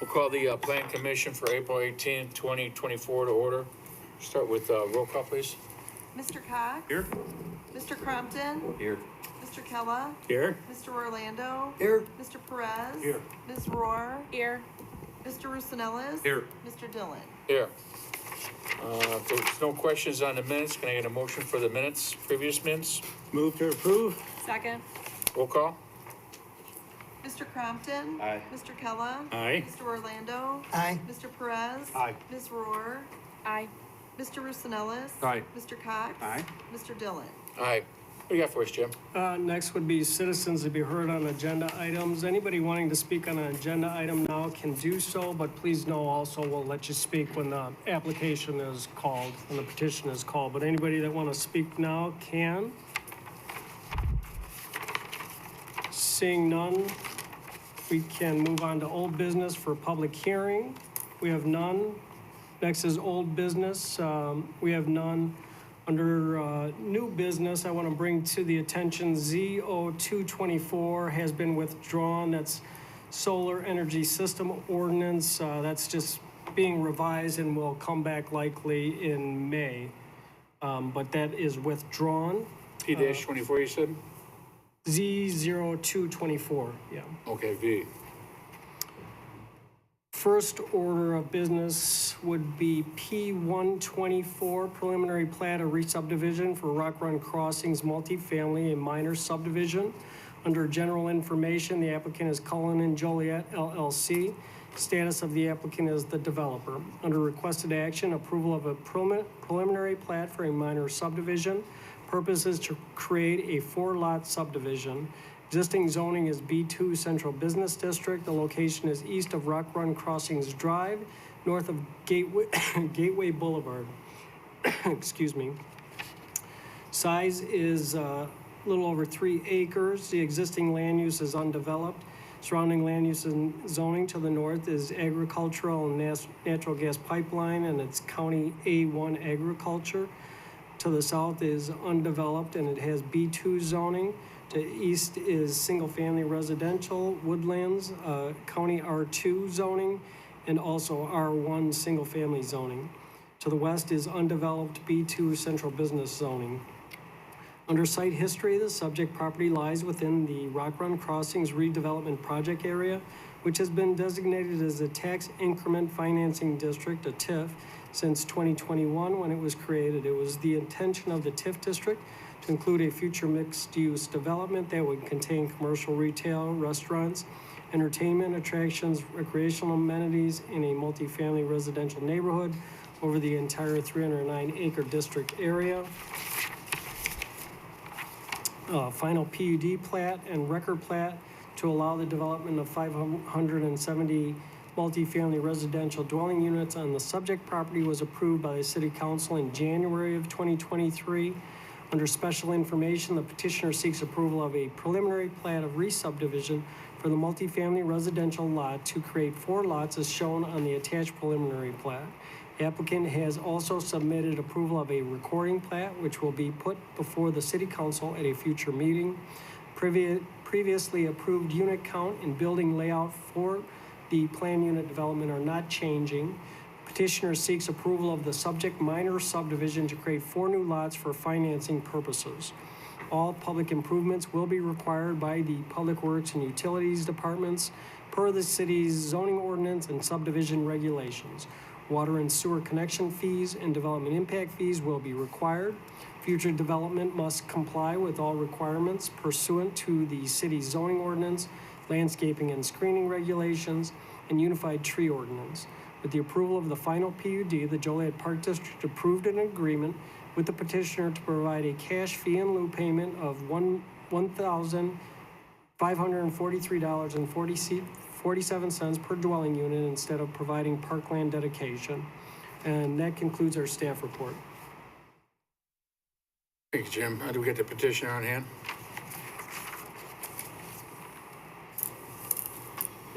We'll call the Plan Commission for April 18th, 2024 to order. Start with roll call, please. Mr. Cox? Here. Mr. Crompton? Here. Mr. Kella? Here. Mr. Orlando? Here. Mr. Perez? Here. Ms. Rohr? Here. Mr. Roussanellis? Here. Mr. Dillon? Here. If there's no questions on the minutes, can I get a motion for the minutes, previous minutes? Move to approve. Second. Roll call. Mr. Crompton? Aye. Mr. Kella? Aye. Mr. Orlando? Aye. Mr. Perez? Aye. Ms. Rohr? Aye. Mr. Roussanellis? Aye. Mr. Cox? Aye. Mr. Dillon? Aye. What do you got for us, Jim? Next would be citizens to be heard on agenda items. Anybody wanting to speak on an agenda item now can do so, but please know also we'll let you speak when the application is called, when the petition is called. But anybody that want to speak now can. Seeing none, we can move on to old business for public hearing. We have none. Next is old business. We have none. Under new business, I want to bring to the attention ZO224 has been withdrawn. That's solar energy system ordinance. That's just being revised and will come back likely in May. But that is withdrawn. P-24, you said? Z0224, yeah. Okay, V. First order of business would be P124, preliminary plat of re-subdivision for Rock Run Crossings multifamily, a minor subdivision. Under general information, the applicant is Cullen and Joliet LLC. Status of the applicant is the developer. Under requested action, approval of a preliminary plat for a minor subdivision. Purpose is to create a 4-lot subdivision. Existing zoning is B2 Central Business District. The location is east of Rock Run Crossings Drive, north of Gateway Boulevard. Excuse me. Size is a little over 3 acres. The existing land use is undeveloped. Surrounding land use and zoning to the north is agricultural and natural gas pipeline, and it's County A1 agriculture. To the south is undeveloped, and it has B2 zoning. To east is single-family residential, woodlands, County R2 zoning, and also R1 single-family zoning. To the west is undeveloped B2 central business zoning. Under site history, the subject property lies within the Rock Run Crossings redevelopment project area, which has been designated as a tax increment financing district, a TIF, since 2021 when it was created. It was the intention of the TIF district to include a future mixed-use development that would contain commercial retail, restaurants, entertainment attractions, recreational amenities in a multifamily residential neighborhood over the entire 309-acre district area. Final PUD plat and record plat to allow the development of 570 multifamily residential dwelling units on the subject property was approved by the City Council in January of 2023. Under special information, the petitioner seeks approval of a preliminary plat of re-subdivision for the multifamily residential lot to create 4 lots as shown on the attached preliminary plat. The applicant has also submitted approval of a recording plat, which will be put before the City Council at a future meeting. Previously approved unit count and building layout for the planned unit development are not changing. Petitioner seeks approval of the subject minor subdivision to create 4 new lots for financing purposes. All public improvements will be required by the Public Works and Utilities Departments per the city's zoning ordinance and subdivision regulations. Water and sewer connection fees and development impact fees will be required. Future development must comply with all requirements pursuant to the city's zoning ordinance, landscaping and screening regulations, and unified tree ordinance. With the approval of the final PUD, the Joliet Park District approved an agreement with the petitioner to provide a cash fee in lieu payment of $1,543.47 per dwelling unit instead of providing parkland dedication. And that concludes our staff report. Thank you, Jim. Do we get the petitioner on hand?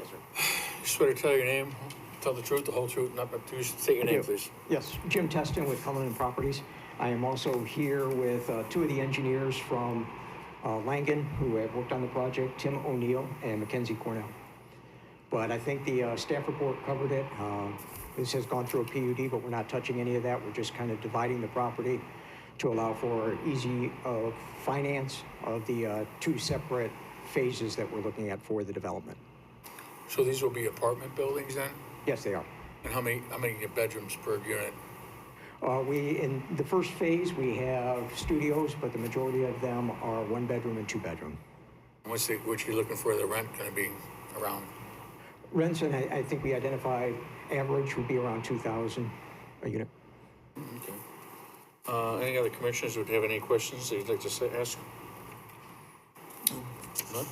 Yes, sir. Swear to tell your name, tell the truth, the whole truth, not but you state your name, please. Yes, Jim Teston with Cullen Properties. I am also here with 2 of the engineers from Langen who have worked on the project, Tim O'Neill and Mackenzie Cornell. But I think the staff report covered it. This has gone through a PUD, but we're not touching any of that. We're just kind of dividing the property to allow for easy finance of the two separate phases that we're looking at for the development. So these will be apartment buildings then? Yes, they are. And how many bedrooms per unit? In the first phase, we have studios, but the majority of them are 1 bedroom and 2 bedroom. What you're looking for the rent gonna be around? Rents, and I think we identified average would be around 2,000 a unit. Okay. Any other commissioners would have any questions that you'd like to ask? None?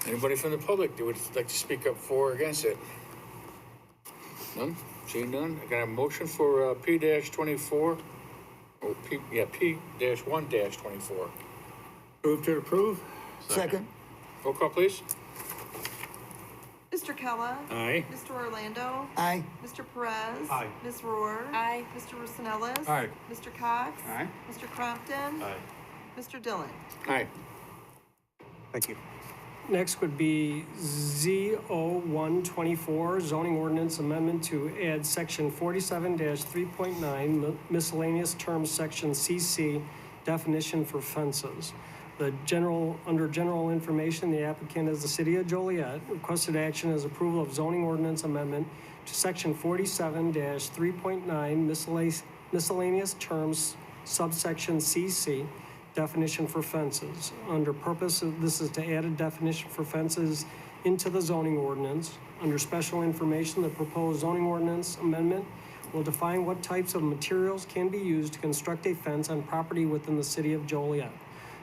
Anybody from the public that would like to speak up for or against it? None? Seeing none? I got a motion for P-24, or P-1-24. Move to approve? Second. Roll call, please. Mr. Kella? Aye. Mr. Orlando? Aye. Mr. Perez? Aye. Ms. Rohr? Aye. Mr. Rosanellis? Aye. Mr. Cox? Aye. Mr. Crompton? Aye. Mr. Dillon? Aye. Thank you. Next would be Z0124, zoning ordinance amendment to add section 47-3.9 miscellaneous terms section CC definition for fences. Under general information, the applicant is the city of Joliet. Requested action is approval of zoning ordinance amendment to section 47-3.9 miscellaneous terms subsection CC definition for fences. Under purpose, this is to add a definition for fences into the zoning ordinance. Under special information, the proposed zoning ordinance amendment will define what types of materials can be used to construct a fence on property within the city of Joliet.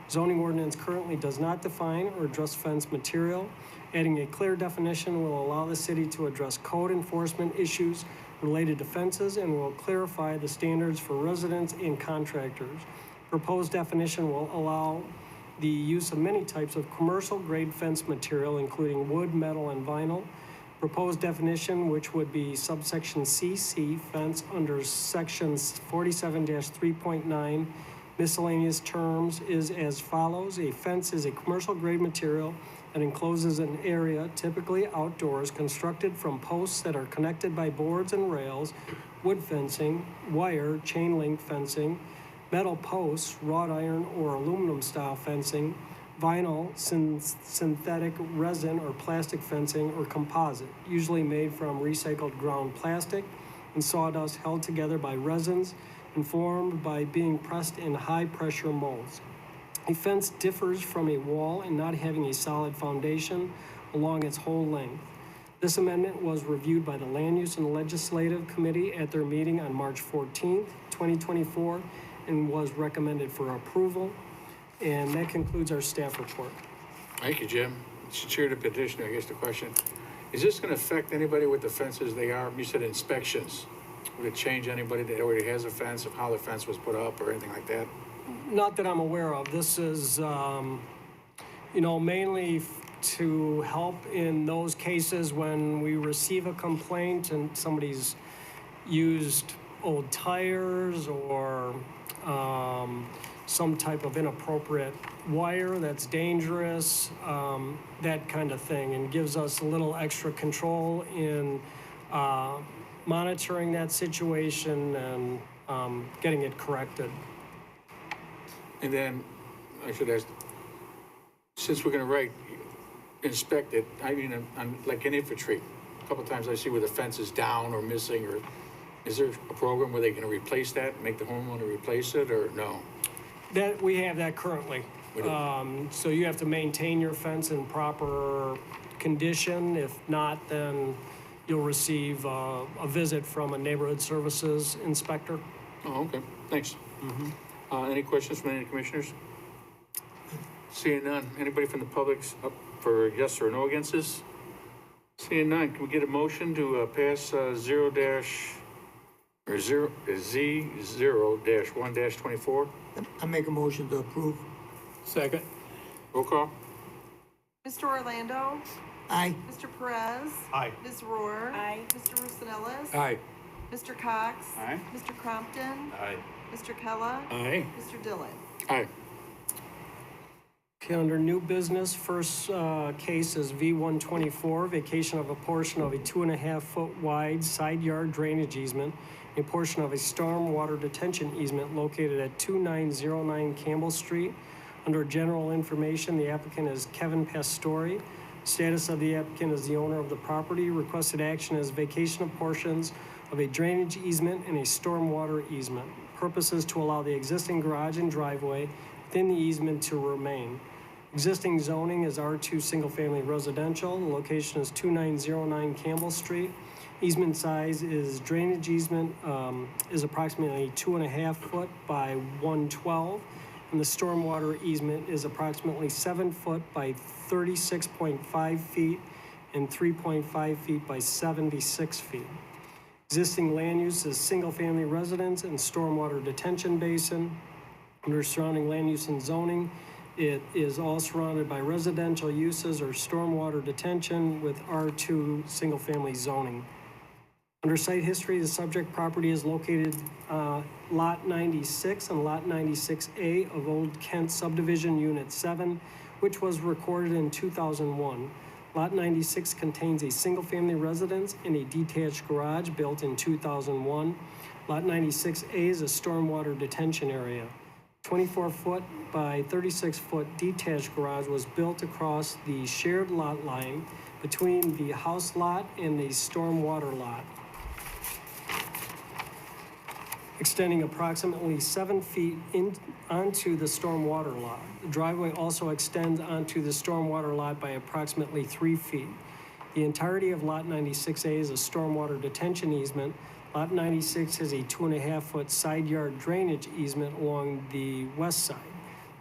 Zoning ordinance currently does not define or address fence material. Adding a clear definition will allow the city to address code enforcement issues related to fences and will clarify the standards for residents and contractors. Proposed definition will allow the use of many types of commercial grade fence material, including wood, metal, and vinyl. Proposed definition, which would be subsection CC fence under sections 47-3.9 miscellaneous terms, is as follows. A fence is a commercial grade material and encloses an area, typically outdoors, constructed from posts that are connected by boards and rails, wood fencing, wire, chain link fencing, metal posts, wrought iron or aluminum style fencing, vinyl, synthetic resin or plastic fencing, or composite, usually made from recycled ground plastic and sawdust held together by resins and formed by being pressed in high pressure molds. A fence differs from a wall in not having a solid foundation along its whole length. This amendment was reviewed by the Land Use and Legislative Committee at their meeting on March 14th, 2024, and was recommended for approval. And that concludes our staff report. Thank you, Jim. Chair the petitioner, I guess the question, is this gonna affect anybody with the fences they are? You said inspections. Would it change anybody that already has a fence, of how the fence was put up or anything like that? Not that I'm aware of. This is, mainly to help in those cases when we receive a complaint and somebody's used old tires or some type of inappropriate wire that's dangerous, that kind of thing, and gives us a little extra control in monitoring that situation and getting it corrected. And then, I should ask, since we're gonna write, inspect it, I mean, like in infantry, a couple times I see where the fence is down or missing, or is there a program where they're gonna replace that, make the homeowner replace it, or no? That, we have that currently. We do. So you have to maintain your fence in proper condition. If not, then you'll receive a visit from a neighborhood services inspector. Oh, okay, thanks. Any questions from any commissioners? Seeing none, anybody from the public's up for yes or no against this? Seeing none, can we get a motion to pass Z0-1-24? I make a motion to approve. Second. Roll call? Mr. Orlando? Aye. Mr. Perez? Aye. Ms. Rohr? Aye. Mr. Rosanellis? Aye. Mr. Cox? Aye. Mr. Crompton? Aye. Mr. Kella? Aye. Mr. Dillon? Aye. Okay, under new business, first case is V124, vacation of a portion of a 2.5-foot wide side yard drainage easement, a portion of a storm water detention easement located at 2909 Campbell Street. Under general information, the applicant is Kevin Pastori. Status of the applicant is the owner of the property. Requested action is vacation of portions of a drainage easement and a stormwater easement. Purpose is to allow the existing garage and driveway within the easement to remain. Existing zoning is R2 single-family residential. The location is 2909 Campbell Street. Easement size is drainage easement is approximately 2.5 foot by 112. And the stormwater easement is approximately 7 foot by 36.5 feet and 3.5 feet by 76 feet. Existing land use is single-family residence and stormwater detention basin. Under surrounding land use and zoning, it is all surrounded by residential uses or stormwater detention with R2 single-family zoning. Under site history, the subject property is located Lot 96 and Lot 96A of Old Kent Subdivision Unit 7, which was recorded in 2001. Lot 96 contains a single-family residence and a detached garage built in 2001. Lot 96A is a stormwater detention area. 24-foot by 36-foot detached garage was built across the shared lot line between the house lot and the stormwater lot, extending approximately 7 feet onto the stormwater lot. The driveway also extends onto the stormwater lot by approximately 3 feet. The entirety of Lot 96A is a stormwater detention easement. Lot 96 has a 2.5-foot side yard drainage easement along the west side.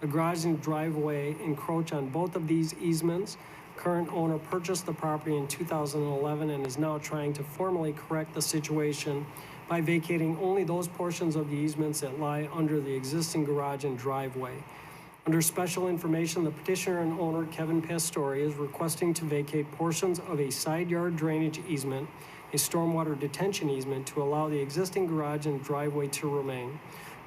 The garage and driveway encroach on both of these easements. Current owner purchased the property in 2011 and is now trying to formally correct the situation by vacating only those portions of the easements that lie under the existing garage and driveway. Under special information, the petitioner and owner, Kevin Pastori, is requesting to vacate portions of a side yard drainage easement, a stormwater detention easement, to allow the existing garage and driveway to remain.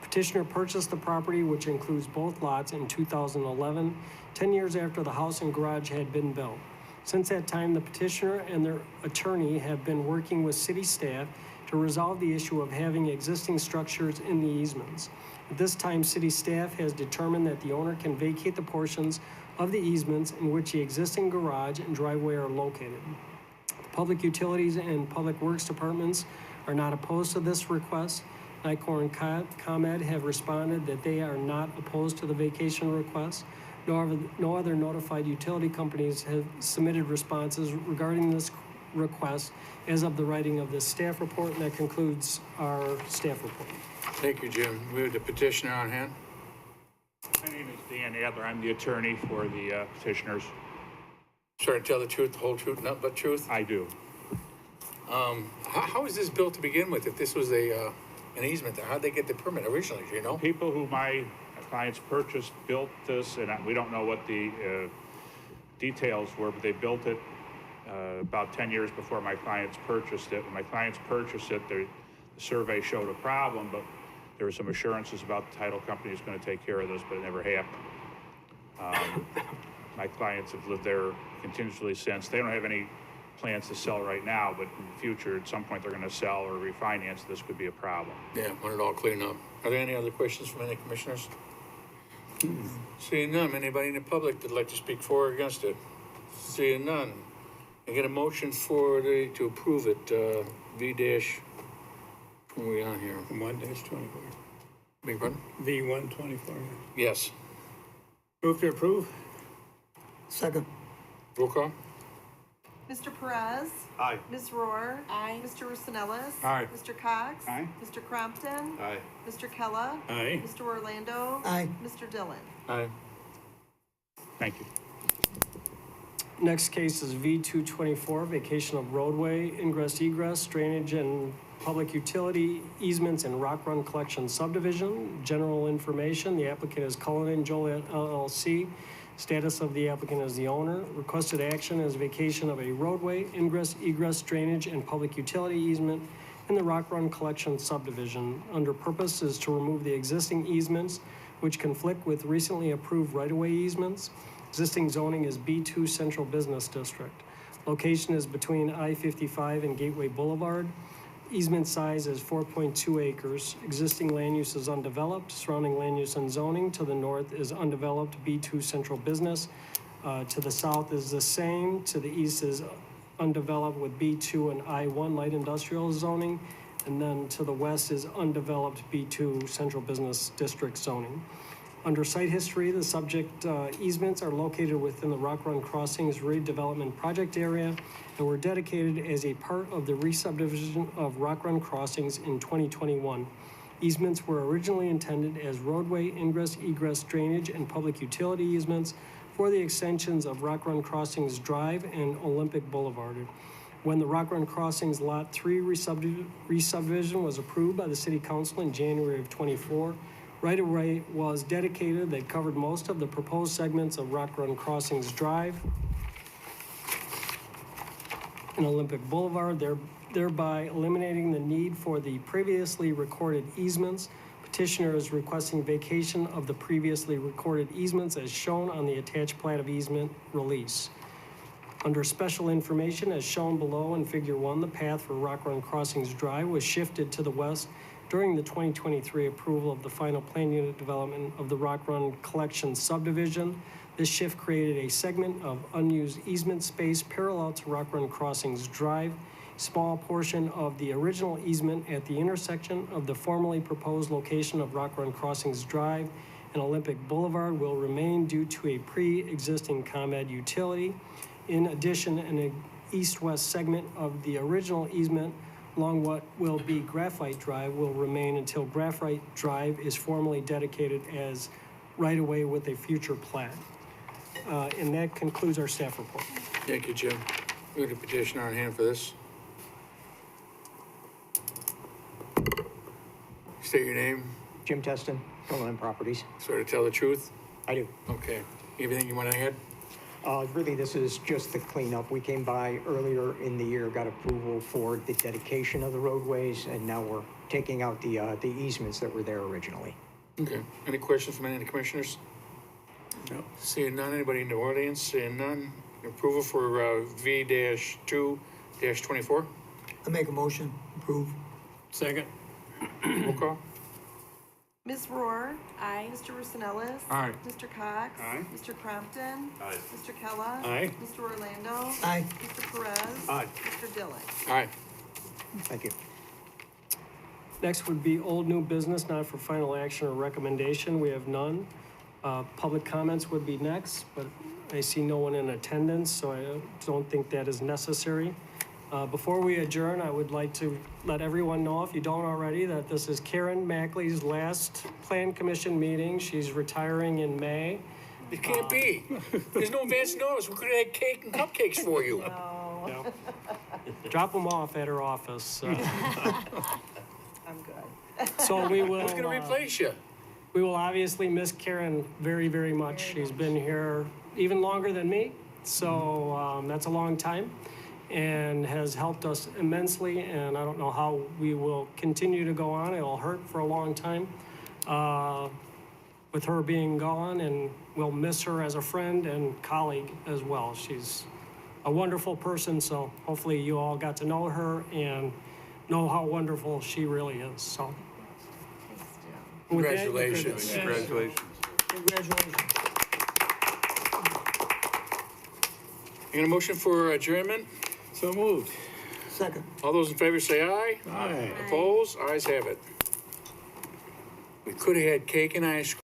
Petitioner purchased the property, which includes both lots, in 2011, 10 years after the house and garage had been built. Since that time, the petitioner and their attorney have been working with city staff to resolve the issue of having existing structures in the easements. At this time, city staff has determined that the owner can vacate the portions of the easements in which the existing garage and driveway are located. Public Utilities and Public Works Departments are not opposed to this request. NICOR and ComEd have responded that they are not opposed to the vacation request. No other notified utility companies have submitted responses regarding this request as of the writing of this staff report, and that concludes our staff report. Thank you, Jim. We have the petitioner on hand. My name is Dan Adler. I'm the attorney for the petitioners. Sure, tell the truth, the whole truth, nothing but truth. I do. How was this built to begin with? If this was an easement, how'd they get the permit originally, do you know? People who my clients purchased built this, and we don't know what the details were, but they built it about 10 years before my clients purchased it. When my clients purchased it, the survey showed a problem, but there were some assurances about the title company was going to take care of this, but it never happened. My clients have lived there continuously since. They don't have any plans to sell right now, but in the future, at some point, they're going to sell or refinance. This could be a problem. Yeah, want it all cleaned up. Are there any other questions from any commissioners? Seeing none, anybody in the public that'd like to speak for or against it? Seeing none, I get a motion to approve it, what are we on here? 1-24. Big pardon? V124. Yes. Move to approve? Second. Roll call? Mr. Perez. Aye. Ms. Rohr. Aye. Mr. Russinellis. Aye. Mr. Cox. Aye. Mr. Crompton. Aye. Mr. Kella. Aye. Mr. Orlando. Aye. Mr. Dillon. Aye. Thank you. Next case is V224, vacation of roadway, ingress, egress, drainage, and public utility easements in Rock Run Collection Subdivision. General information, the applicant is Cullinan Joliet LLC. Status of the applicant is the owner. Requested action is vacation of a roadway, ingress, egress, drainage, and public utility easement in the Rock Run Collection Subdivision. Under purpose is to remove the existing easements which conflict with recently approved right-of-way easements. Existing zoning is B2 Central Business District. Location is between I-55 and Gateway Boulevard. Easement size is 4.2 acres. Existing land use is undeveloped. Surrounding land use and zoning to the north is undeveloped B2 Central Business. To the south is the same. To the east is undeveloped with B2 and I-1 light industrial zoning. And then to the west is undeveloped B2 Central Business District zoning. Under site history, the subject easements are located within the Rock Run Crossings redevelopment project area and were dedicated as a part of the re-subdivision of Rock Run Crossings in 2021. Easements were originally intended as roadway ingress, egress, drainage, and public utility easements for the extensions of Rock Run Crossings Drive and Olympic Boulevard. When the Rock Run Crossings Lot 3 re-subdivision was approved by the City Council in January of '24, right-of-way was dedicated that covered most of the proposed segments of Rock Run Crossings Drive and Olympic Boulevard, thereby eliminating the need for the previously recorded easements. Petitioner is requesting vacation of the previously recorded easements as shown on the attached plat of easement release. Under special information, as shown below in Figure 1, the path for Rock Run Crossings Drive was shifted to the west during the 2023 approval of the final plan unit development of the Rock Run Collection subdivision. This shift created a segment of unused easement space parallel to Rock Run Crossings Drive. Small portion of the original easement at the intersection of the formerly proposed location of Rock Run Crossings Drive and Olympic Boulevard will remain due to a pre-existing ComEd utility. In addition, an east-west segment of the original easement along what will be Graphite Drive will remain until Graphite Drive is formally dedicated as right-of-way with a future plat. And that concludes our staff report. Thank you, Jim. We have a petitioner on hand for this. State your name, Jim Teston, Joliet Properties. sort of tell the truth. I do. Okay. Anything you want to add? Really, this is just the cleanup. We came by earlier in the year, got approval for the dedication of the roadways, and now we're taking out the easements that were there originally. Okay. Any questions from any of the commissioners? No. Seeing none, anybody in the audience? Seeing none. Approval for V-2-24? I make a motion, approve. Second. Roll call? Ms. Rohr? Aye. Mr. Rosanellis? Aye. Mr. Cox? Aye. Mr. Crompton? Aye. Mr. Kella? Aye. Mr. Orlando? Aye. Mr. Perez? Aye. Mr. Dillon? Aye. Thank you. Next would be old new business, not for final action or recommendation. We have none. Public comments would be next, but I see no one in attendance, so I don't think that is necessary. Before we adjourn, I would like to let everyone know, if you don't already, that this is Karen Mackley's last Plan Commission meeting. She's retiring in May. It can't be. There's no advance notice. We could have had cake and cupcakes for you. Yeah. Drop them off at her office. I'm good. So we will. Who's going to replace you? We will obviously miss Karen very, very much. She's been here even longer than me, so that's a long time, and has helped us immensely, and I don't know how we will continue to go on. It'll hurt for a long time with her being gone, and we'll miss her as a friend and colleague as well. She's a wonderful person, so hopefully you all got to know her and know how wonderful she really is. So. With that, you could- Congratulations. Congratulations. Congratulations. You got a motion for adjournment? So moved. Second. All those in favor say aye. Aye. Opposed? Ayes have it. We could have had cake and ice cream.